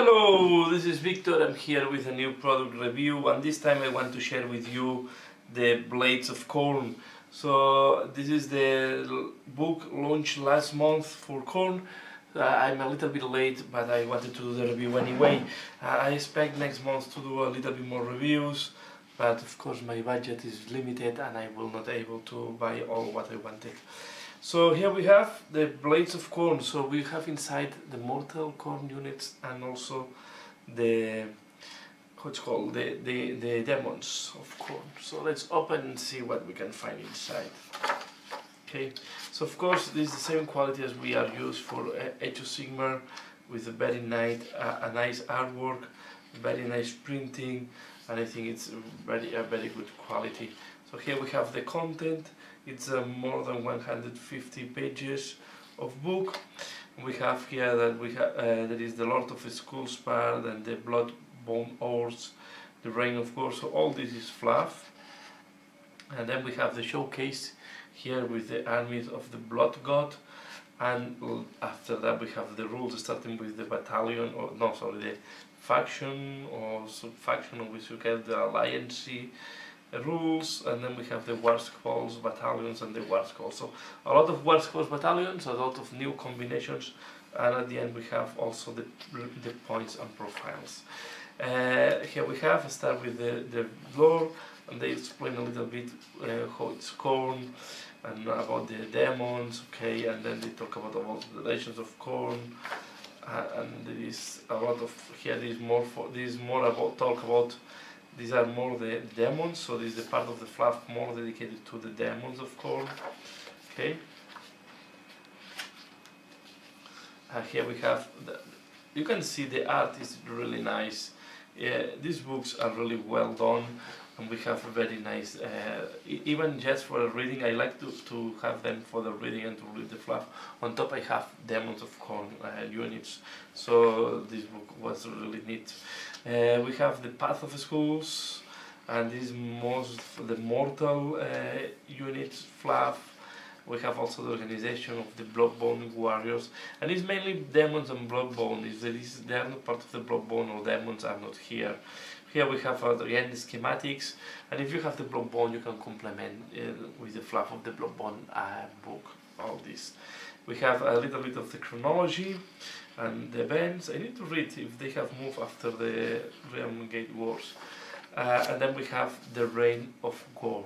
Hello, this is Victor. I'm here with a new product review, and this time I want to share with you the Blades of Khorne. So this is the book launched last month for Khorne. I'm a little bit late, but I wanted to do the review anyway. I expect next month to do a little bit more reviews, but of course my budget is limited and I will not able to buy all what I wanted. So here we have the Blades of Khorne. So we have inside the Mortal Khorne units and also the what's called the Demons of Khorne. So let's open and see what we can find inside. Okay, so of course this is the same quality as we are used for Age of Sigmar, with a very nice artwork, very nice printing, and I think it's a very good quality. So here we have the content. It's more than 150 pages of book. We have here that there is the Lord of Skullspar and the Blood Bone Ores, the Reign of Gore. So all this is fluff. And then we have the showcase here with the armies of the Blood God. And after that we have the rules, starting with the battalion, or no, sorry, the faction or sub-faction, of which you get the alliance rules, and then we have the war scrolls battalions and the war scrolls. So a lot of war scrolls battalions, a lot of new combinations, and at the end we have also the points and profiles. Here we have start with the lore, and they explain a little bit how it's Khorne and about the demons, okay, and then they talk about the legends of Khorne, and there is a lot of here. There is more about talk about. These are more the demons, so this is the part of the fluff more dedicated to the demons of Khorne. Okay. Here we have, you can see the art is really nice. These books are really well done, and we have a very nice, even just for reading, I like to have them for the reading and to read the fluff. On top I have Demons of Khorne units, so this book was really neat. We have the Path of Skulls, and this is most the Mortal units fluff. We have also the organization of the Bloodbone Warriors, and it's mainly demons and Bloodbone. They are not part of the Bloodbone, or demons are not here. Here we have again the schematics, and if you have the Bloodbone, you can complement with the fluff of the Bloodbone book. All this. We have a little bit of the chronology and the events. I need to read if they have moved after the Realm Gate Wars. And then we have the Reign of Gore.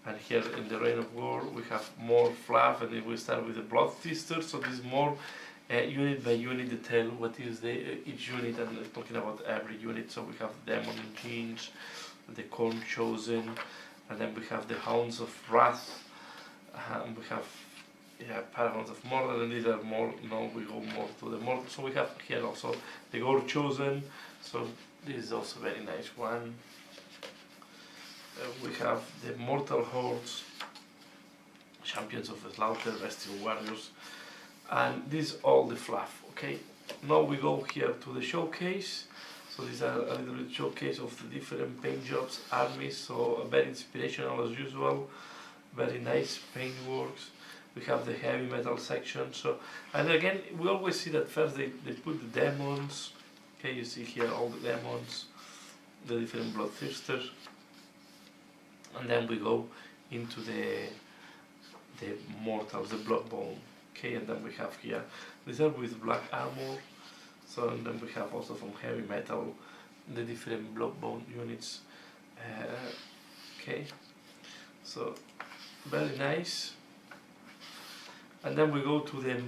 And here in the Reign of Gore we have more fluff, and then we start with the Blood Feaster. So this is more unit by unit detail, what is each unit, and talking about every unit. So we have Demon Kings, the Khorne Chosen, and then we have the Hounds of Wrath, and we have Paragons of Mordor, and these are more, now we go more to the Mordor. So we have here also the Gore Chosen, so this is also very nice one. We have the Mortal Hordes, Champions of the Slaughter, Bestial Warriors, and this is all the fluff, okay? Now we go here to the showcase. So these are a little bit showcase of the different paint jobs, armies, so very inspirational as usual, very nice paint works. We have the heavy metal section. So, and again, we always see that first they put the demons. Okay, you see here all the demons, the different bloodthirsters, and then we go into the mortals, the bloodbone. Okay, and then we have here these are with black armor. So, and then we have also from heavy metal the different bloodbone units. Okay, so very nice. And then we go to the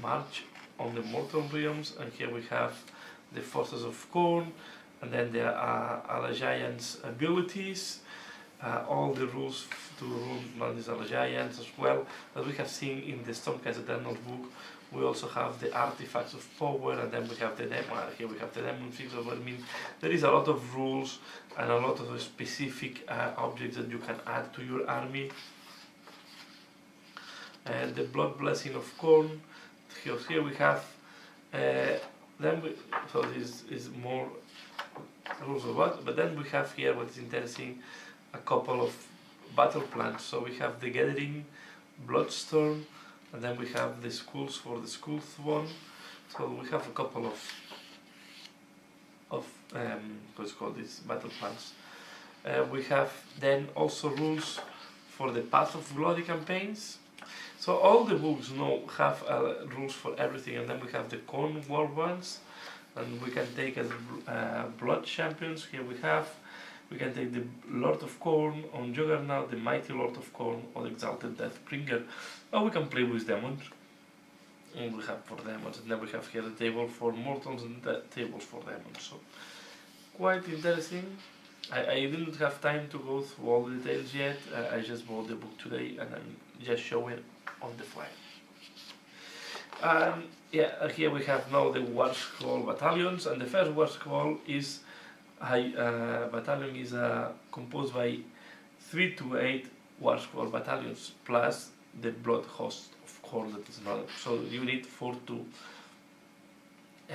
March on the Mortal Realms, and here we have the Forces of Khorne, and then there are Giants' abilities, all the rules to run these Giants as well. As we have seen in the Stormcast Eternal book, we also have the Artifacts of Power, and then we have the Demon. Here we have the Demon Fix. I mean, there is a lot of rules and a lot of specific objects that you can add to your army. And the Blood Blessing of Khorne. Here we have so this is more rules of what, but then we have here what is interesting, a couple of battle plans. So we have the Gathering, Bloodstorm, and then we have the Skulls for the Skullsworn. So we have a couple of of what's called these battle plans. We have then also rules for the Path of Bloody campaigns. So all the books now have rules for everything, and then we have the Khorne war ones, and we can take as blood champions. Here we can take the Lord of Khorne on Juggernaut, the Mighty Lord of Khorne, or Exalted Deathbringer, or we can play with demons. And we have for demons, and then we have here the table for mortals and the tables for demons. So quite interesting. I didn't have time to go through all the details yet. I just bought the book today and I'm just showing on the fly. Yeah, here we have now the War Scroll battalions, and the first War Scroll is battalion is composed by 3 to 8 War Scroll battalions plus the Blood Host of Khorne that is another. So you need 4 to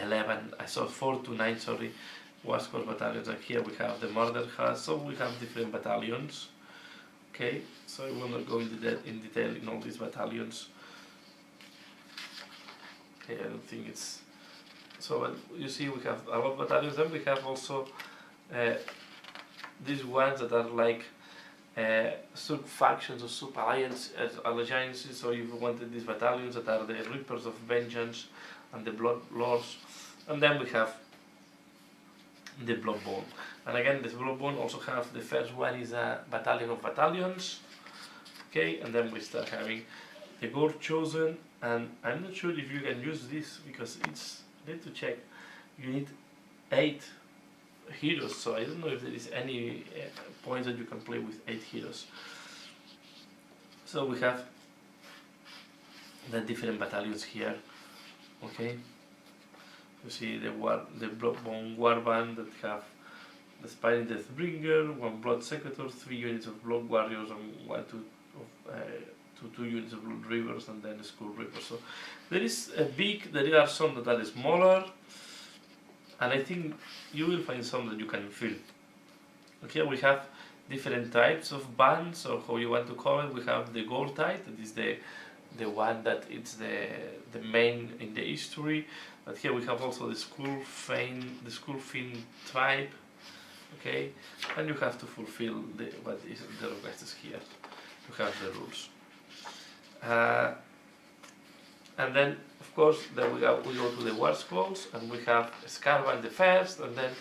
11. I saw 4 to 9. Sorry. War Scroll battalions, and here we have the Murder House, so we have different battalions. Okay, so I will not go in detail in all these battalions. Okay, I don't think it's so. You see, we have a lot of battalions. Then we have also these ones that are like sub factions or sub alliances. So you wanted these battalions that are the Reapers of Vengeance and the Blood Lords, and then we have the Bloodborne. And again, this Bloodborne also have the first one is a battalion of battalions. Okay, and then we start having the Gore Chosen, and I'm not sure if you can use this because it's, I need to check, you need 8 heroes, so I don't know if there is any points that you can play with 8 heroes. So we have the different battalions here. Okay, you see the Bloodborne Warband that have the Spiring Deathbringer, 1 Blood Sequitur, 3 units of Blood Warriors, and 2 units of Blood Reavers, and then a Skull Reaper. So there is a big, there are some that are smaller, and I think you will find some that you can fill. Okay, we have different types of bands, or how you want to call it. We have the Gold Tide, that is the one that it's the main in the history. But here we have also the Skull Fiend tribe. Okay, and you have to fulfill what is the request here. You have the rules. And then, of course, then we go to the War Scrolls, and we have Scarban the first, and then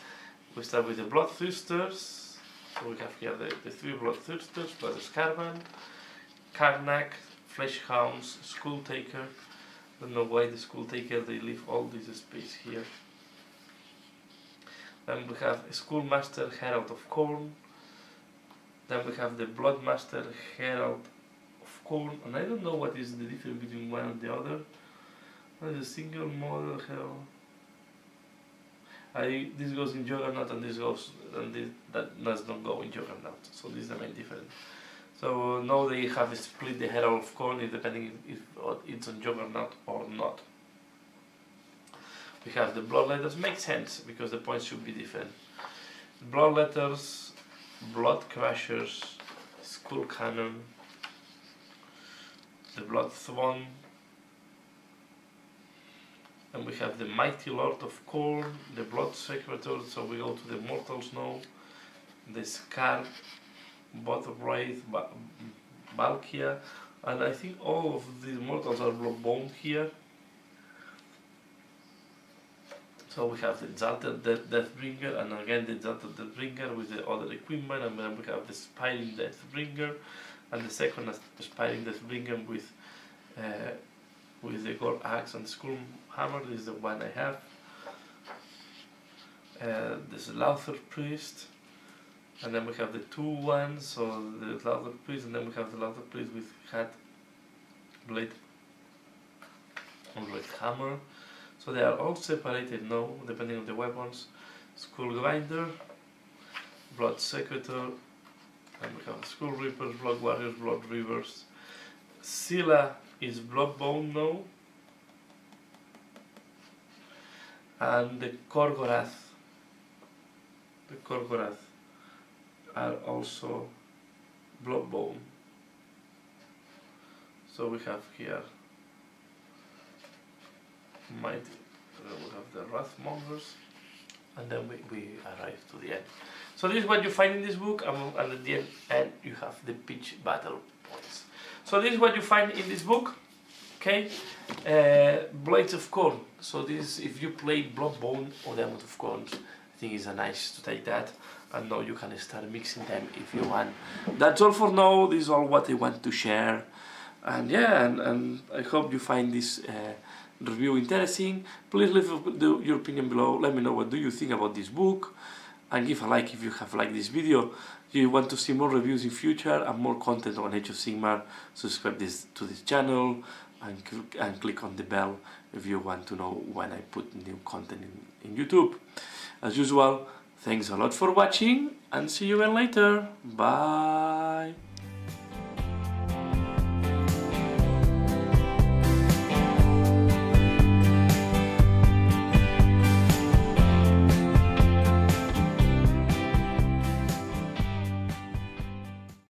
we start with the Bloodthirsters. So we have here the 3 Bloodthirsters plus the Scarban, Karnak, Fleshhounds, Skulltaker. I don't know why the Skulltaker, they leave all this space here. Then we have Skullmaster Herald of Khorne. Then we have the Bloodmaster Herald of Khorne, and I don't know what is the difference between one and the other. What is a single model Herald? This goes in Juggernaut, and this goes, and that does not go in Juggernaut. So this is the main difference. So now they have split the Herald of Khorne depending if it's on Juggernaut or not. We have the Bloodletters, makes sense because the points should be different. Bloodletters, Blood Crushers, Skull Cannon, the Blood Throne, and we have the Mighty Lord of Khorne, the Blood Secretary, so we go to the Mortals now, the Scarred, Bottom Wraith, Valkia, and I think all of these mortals are Bloodborne here. So we have the Exalted Deathbringer, and again the Exalted Deathbringer with the other equipment, and then we have the Spiring Deathbringer, and the second Spiring Deathbringer with the Gore Axe and Skull Hammer. This is the one I have. This is Lothar Priest, and then we have the 2 ones, so the Lothar Priest, and then we have the Lothar Priest with Hat, Blade, and Blade Hammer. So they are all separated now, depending on the weapons. Skull Grinder, Blood Sequitur, and we have Skull Reapers, Blood Warriors, Blood Reavers. Scylla is Bloodbone now. And the Korgorath are also Bloodbone. So we have here we have the Wrathmongers, and then we arrive to the end. So this is what you find in this book, and at the end you have the pitch battle points. So this is what you find in this book, okay? Blades of Khorne. So this, if you play Bloodborne or the Amount of Khorne, I think it's nice to take that, and now you can start mixing them if you want. That's all for now. This is all what I want to share, and yeah, and I hope you find this review interesting. Please leave your opinion below. Let me know what do you think about this book, and give a like if you have liked this video. If you want to see more reviews in future and more content on Age of Sigmar, subscribe to this channel and click on the bell if you want to know when I put new content in YouTube. As usual, thanks a lot for watching, and see you again later. Bye.